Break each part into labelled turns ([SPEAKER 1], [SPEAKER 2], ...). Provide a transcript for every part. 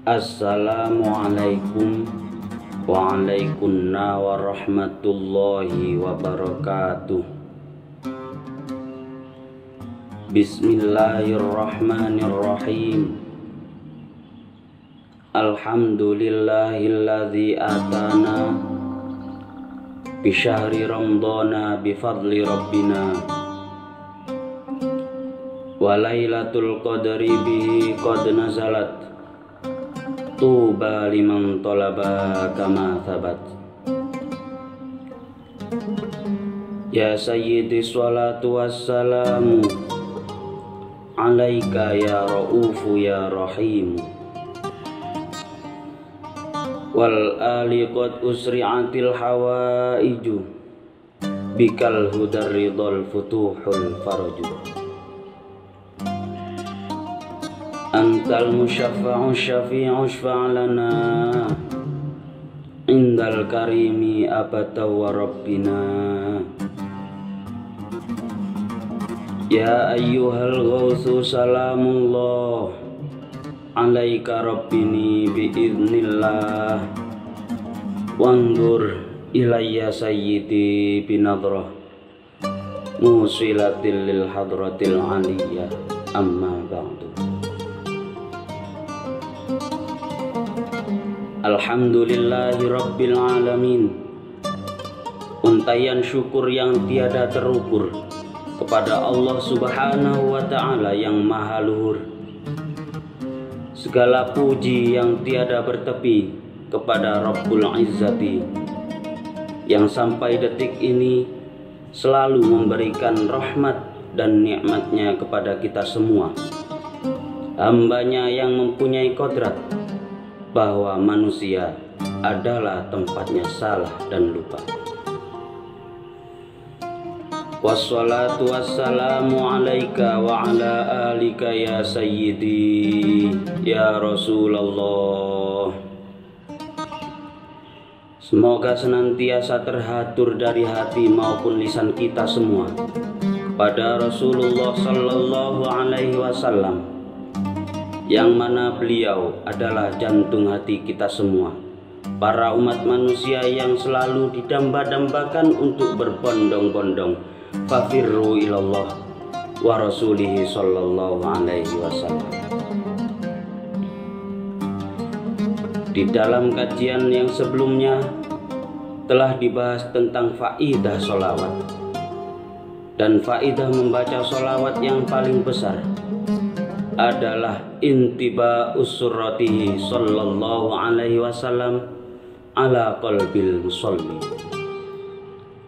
[SPEAKER 1] Assalamualaikum waalaikumsalam warahmatullahi wabarakatuh. Bismillahirrahmanirrahim. Alhamdulillahilladzi atana bisyahri ramadana bifadli rabbina wa lailatul qadri bihi qad nazalat tuba liman talaba kama thabat. Ya sayyidi sholatu wassalamu alaika ya ra'ufu ya rahim wal ali qad usri'atil hawaiju bikal hudar ridhal futuhul faraju. Antal musyaffa'u syafi'u syfa'lana indal karimi abata wa rabbina. Ya ayyuhal ghawthu salamullah alaika rabbini biiznillah wandur ilayya sayyidi binadrah musilatil lil hadratil aliyah amma ba'du. Alhamdulillahi rabbil alamin. Untayan syukur yang tiada terukur kepada Allah subhanahu wa ta'ala yang maha luhur. Segala puji yang tiada bertepi kepada Rabbul Izzati yang sampai detik ini selalu memberikan rahmat dan nikmatnya kepada kita semua. Hambanya yang mempunyai kodrat bahwa manusia adalah tempatnya salah dan lupa. Wassalatu wassalamu alaika wa ala alika ya sayyidi ya Rasulullah. Semoga senantiasa terhatur dari hati maupun lisan kita semua pada Rasulullah sallallahu alaihi wasallam, yang mana beliau adalah jantung hati kita semua, para umat manusia yang selalu didamba-dambakan untuk berbondong-bondong fafirru ilallah wa rasulihi sallallahu alaihi wasallam. Di dalam kajian yang sebelumnya telah dibahas tentang faidah sholawat, dan faidah membaca sholawat yang paling besar adalah intiba usurratihi sallallahu alaihi wasallam ala qalbil musalli,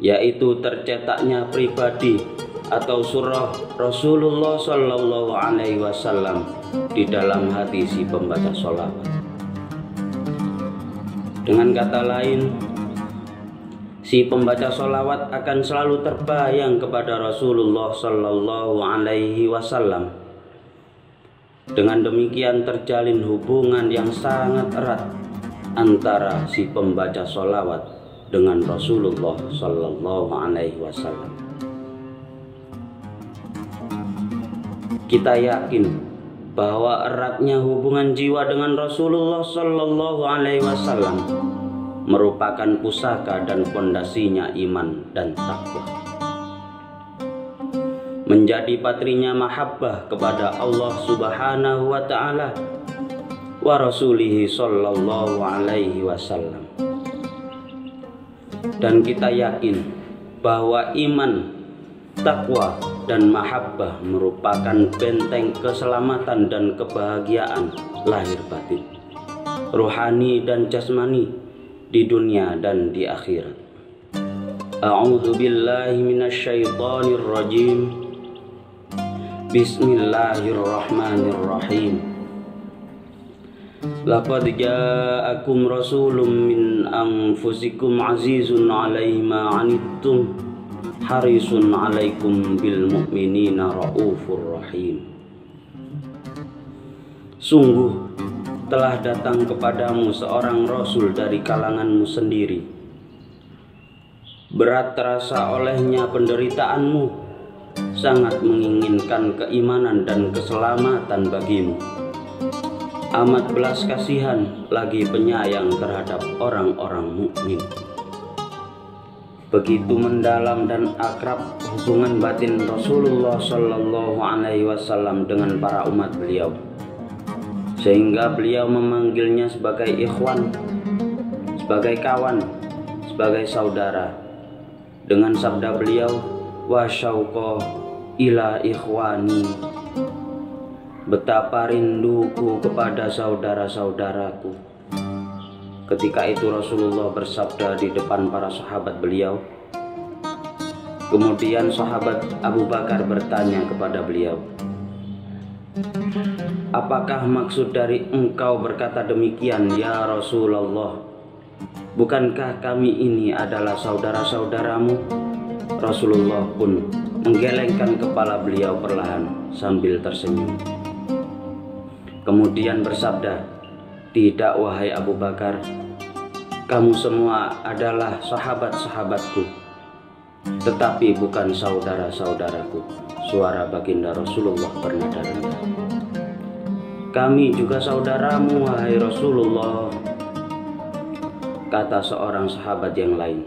[SPEAKER 1] yaitu tercetaknya pribadi atau surah Rasulullah sallallahu alaihi wasallam di dalam hati si pembaca sholawat. Dengan kata lain, si pembaca sholawat akan selalu terbayang kepada Rasulullah sallallahu alaihi wasallam. Dengan demikian terjalin hubungan yang sangat erat antara si pembaca sholawat dengan Rasulullah sallallahu alaihi wasallam. Kita yakin bahwa eratnya hubungan jiwa dengan Rasulullah sallallahu alaihi wasallam merupakan pusaka dan pondasinya iman dan takwa. Menjadi patrinya mahabbah kepada Allah subhanahu wa ta'ala wa rasulihi sallallahu alaihi wasallam. Dan kita yakin bahwa iman, takwa, dan mahabbah merupakan benteng keselamatan dan kebahagiaan lahir batin, rohani dan jasmani di dunia dan di akhirat. A'udzu billahi minasyaitonir rajim. Bismillahirrahmanirrahim. Laqad ja'akum rasulun min anfusikum azizun 'alaihi ma 'anittum harisun 'alaikum bil mu'minina raufur rahim. Sungguh telah datang kepadamu seorang rasul dari kalanganmu sendiri. Berat terasa olehnya penderitaanmu, sangat menginginkan keimanan dan keselamatan bagimu. amat belas kasihan lagi penyayang terhadap orang-orang mukmin. Begitu mendalam dan akrab hubungan batin Rasulullah Shallallahu Alaihi Wasallam dengan para umat beliau, sehingga beliau memanggilnya sebagai ikhwan, sebagai kawan, sebagai saudara, dengan sabda beliau, wa syauqa ila ikhwani, betapa rinduku kepada saudara-saudaraku. Ketika itu Rasulullah bersabda di depan para sahabat beliau. Kemudian sahabat Abu Bakar bertanya kepada beliau, apakah maksud dari engkau berkata demikian ya Rasulullah? Bukankah kami ini adalah saudara-saudaramu? Rasulullah pun menggelengkan kepala beliau perlahan sambil tersenyum. Kemudian bersabda, tidak wahai Abu Bakar, kamu semua adalah sahabat-sahabatku, tetapi bukan saudara-saudaraku. Suara baginda Rasulullah bernada rendah. Kami juga saudaramu wahai Rasulullah, kata seorang sahabat yang lain.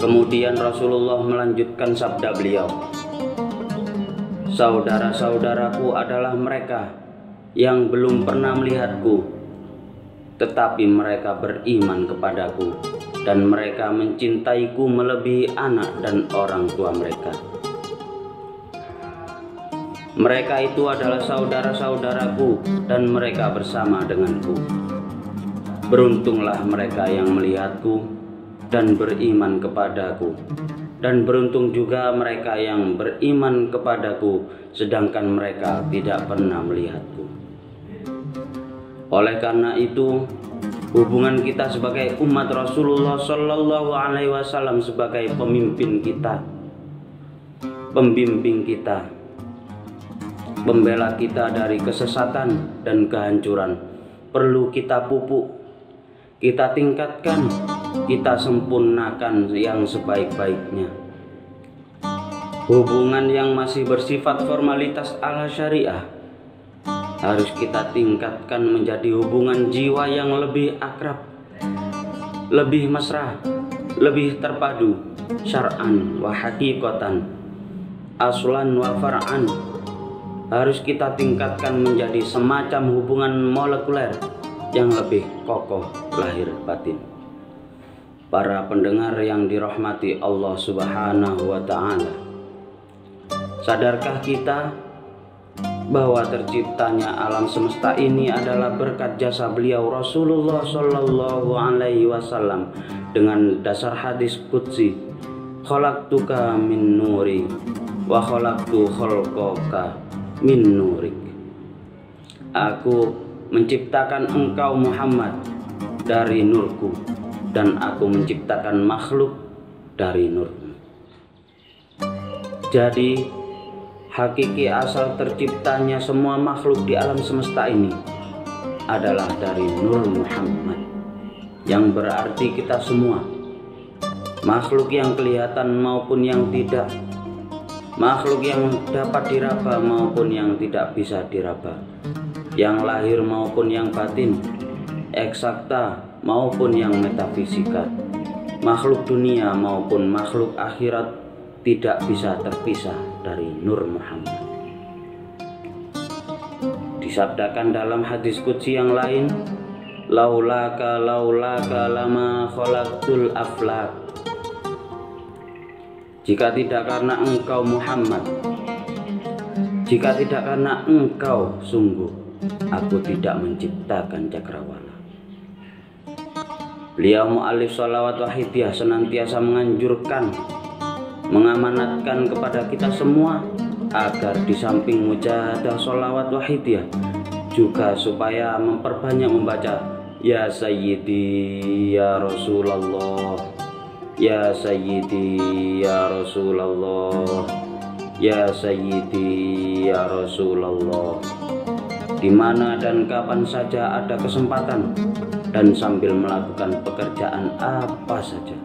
[SPEAKER 1] Kemudian Rasulullah melanjutkan sabda beliau, saudara-saudaraku adalah mereka yang belum pernah melihatku, tetapi mereka beriman kepadaku dan mereka mencintaiku melebihi anak dan orang tua mereka. Mereka itu adalah saudara-saudaraku dan mereka bersama denganku. Beruntunglah mereka yang melihatku dan beriman kepadaku, dan beruntung juga mereka yang beriman kepadaku sedangkan mereka tidak pernah melihatku. Oleh karena itu, hubungan kita sebagai umat Rasulullah Shallallahu Alaihi Wasallam sebagai pemimpin kita, pembimbing kita, pembela kita dari kesesatan dan kehancuran, perlu kita pupuk, kita tingkatkan, kita sempurnakan yang sebaik-baiknya. Hubungan yang masih bersifat formalitas ala syariah harus kita tingkatkan menjadi hubungan jiwa yang lebih akrab, lebih mesra, lebih terpadu, syar'an wa haqiqatan, aslan wa far'an. Harus kita tingkatkan menjadi semacam hubungan molekuler yang lebih kokoh lahir batin. Para pendengar yang dirahmati Allah Subhanahu wa Ta'ala, sadarkah kita bahwa terciptanya alam semesta ini adalah berkat jasa beliau Rasulullah Shallallahu Alaihi Wasallam dengan dasar hadis qudsi, khalaqtuka min nuri wa khalaqtu khalqaka min nurik. Aku menciptakan engkau Muhammad dari nurku dan aku menciptakan makhluk dari nurmu. Jadi hakiki asal terciptanya semua makhluk di alam semesta ini adalah dari Nur Muhammad, yang berarti kita semua, makhluk yang kelihatan maupun yang tidak, makhluk yang dapat diraba maupun yang tidak bisa diraba, yang lahir maupun yang batin, eksakta maupun yang metafisika, makhluk dunia maupun makhluk akhirat tidak bisa terpisah dari Nur Muhammad. Disabdakan dalam hadis qudsi yang lain, laulaka lama khalaqtul aflak. Jika tidak karena engkau Muhammad, jika tidak karena engkau, sungguh aku tidak menciptakan cakrawala. Beliau mu'alif sholawat wahidiyah senantiasa menganjurkan, mengamanatkan kepada kita semua agar di samping mujahadah sholawat wahidiyah juga supaya memperbanyak membaca ya Sayyidi ya Rasulullah, ya Sayyidi ya Rasulullah, ya Sayyidi ya Rasulullah, di mana dan kapan saja ada kesempatan dan sambil melakukan pekerjaan apa saja.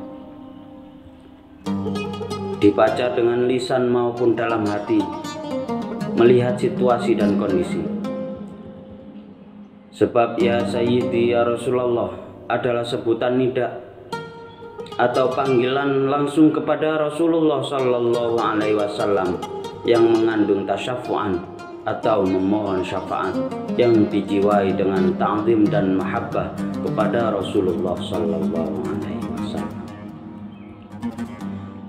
[SPEAKER 1] Dibaca dengan lisan maupun dalam hati, melihat situasi dan kondisi. Sebab ya Sayyidi ya Rasulullah adalah sebutan nida atau panggilan langsung kepada Rasulullah Sallallahu Alaihi Wasallam yang mengandung tasyaffu'an atau memohon syafaat yang dijiwai dengan ta'zim dan mahabbah kepada Rasulullah Sallallahu Alaihi Wasallam.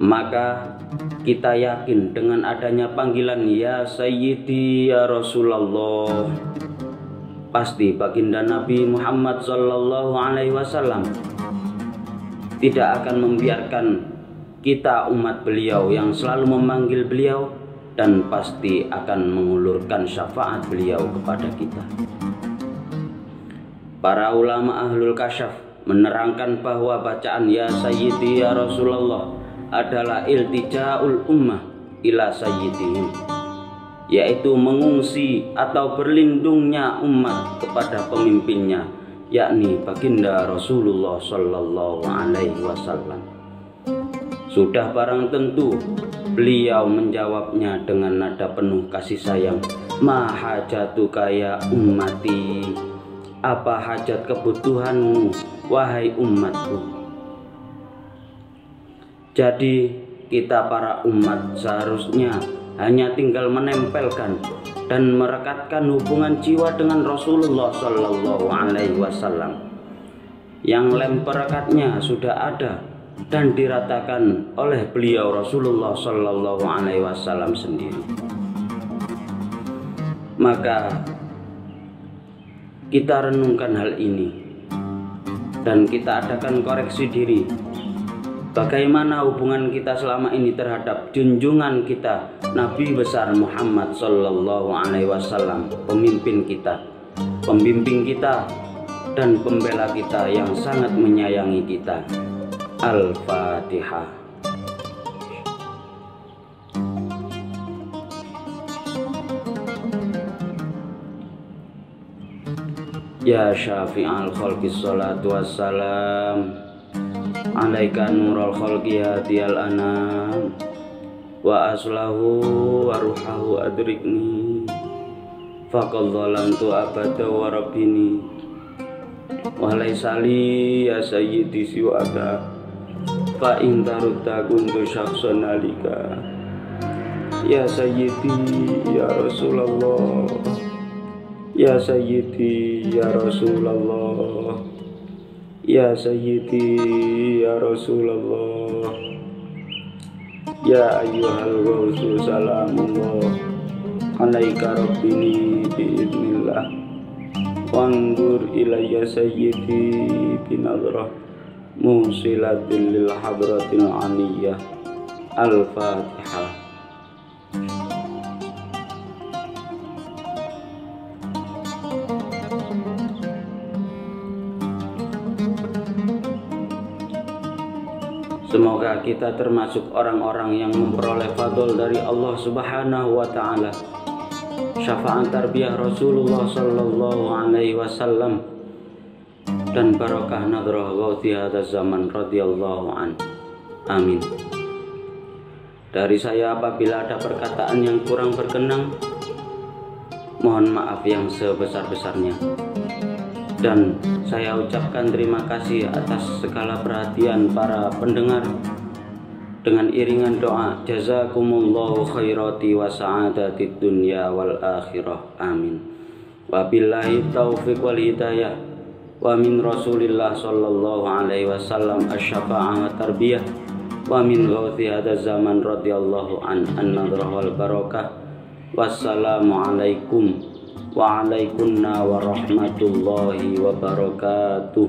[SPEAKER 1] Maka kita yakin dengan adanya panggilan ya Sayyidi ya Rasulullah, pasti baginda Nabi Muhammad Sallallahu Alaihi Wasallam tidak akan membiarkan kita umat beliau yang selalu memanggil beliau, dan pasti akan mengulurkan syafaat beliau kepada kita. Para ulama ahlul kasyaf menerangkan bahwa bacaan ya Sayyidi ya Rasulullah adalah iltija'ul ummah ila sayyidihim, yaitu mengungsi atau berlindungnya umat kepada pemimpinnya, yakni baginda Rasulullah Sallallahu Alaihi Wasallam. Sudah barang tentu beliau menjawabnya dengan nada penuh kasih sayang, ma hajatuka ya ummati, apa hajat kebutuhanmu wahai umatku. Jadi kita para umat seharusnya hanya tinggal menempelkan dan merekatkan hubungan jiwa dengan Rasulullah Sallallahu Alaihi Wasallam yang lem perekatnya sudah ada dan diratakan oleh beliau Rasulullah Sallallahu Alaihi Wasallam sendiri. Maka kita renungkan hal ini dan kita adakan koreksi diri. Bagaimana hubungan kita selama ini terhadap junjungan kita Nabi besar Muhammad Sallallahu Alaihi Wasallam, pemimpin kita, pembimbing kita, dan pembela kita yang sangat menyayangi kita. Al-Fatihah. Ya syafi'al khalqi salatu wassalam, alaika nurul khalqi hadiyal anam, wa aslahu wa ruhahu adrikni, faqad zalamtu abada wa rabbini, wa laysali ya sayyidi siwaka, fa in tarudda kuntu syakhsan alika. Ya sayyidi ya Rasulullah, ya sayyidi ya Rasulullah, ya sayyidi ya Rasulullah, ya ayyuhal ghawsu salamullah, alaika rabbini biidnillah, wangur ilayya sayyidi binadrah musilatil lil hadratil aliyah. Al-Fatihah. Semoga kita termasuk orang-orang yang memperoleh fadl dari Allah Subhanahu wa Ta'ala, syafaat tarbiyah Rasulullah Sallallahu Alaihi Wasallam, dan barokah nadrah ghauthi hadza zaman radhiyallahu an. Amin. Dari saya apabila ada perkataan yang kurang berkenan, mohon maaf yang sebesar-besarnya. Dan saya ucapkan terima kasih atas segala perhatian para pendengar dengan iringan doa jazakumullahu khairati wa sa'adatid dunya wal akhirah. Amin. Wabillahi taufiq wal hidayah, wa min Rasulillah Sallallahu Alaihi Wasallam asy-syafa'ah wa tarbiyah, wa min ghauthi hadza zaman radhiyallahu an an-nadrah wal barakah. Wassalamu alaikum wa alaikunna wa rahmatullahi wa barakatuh.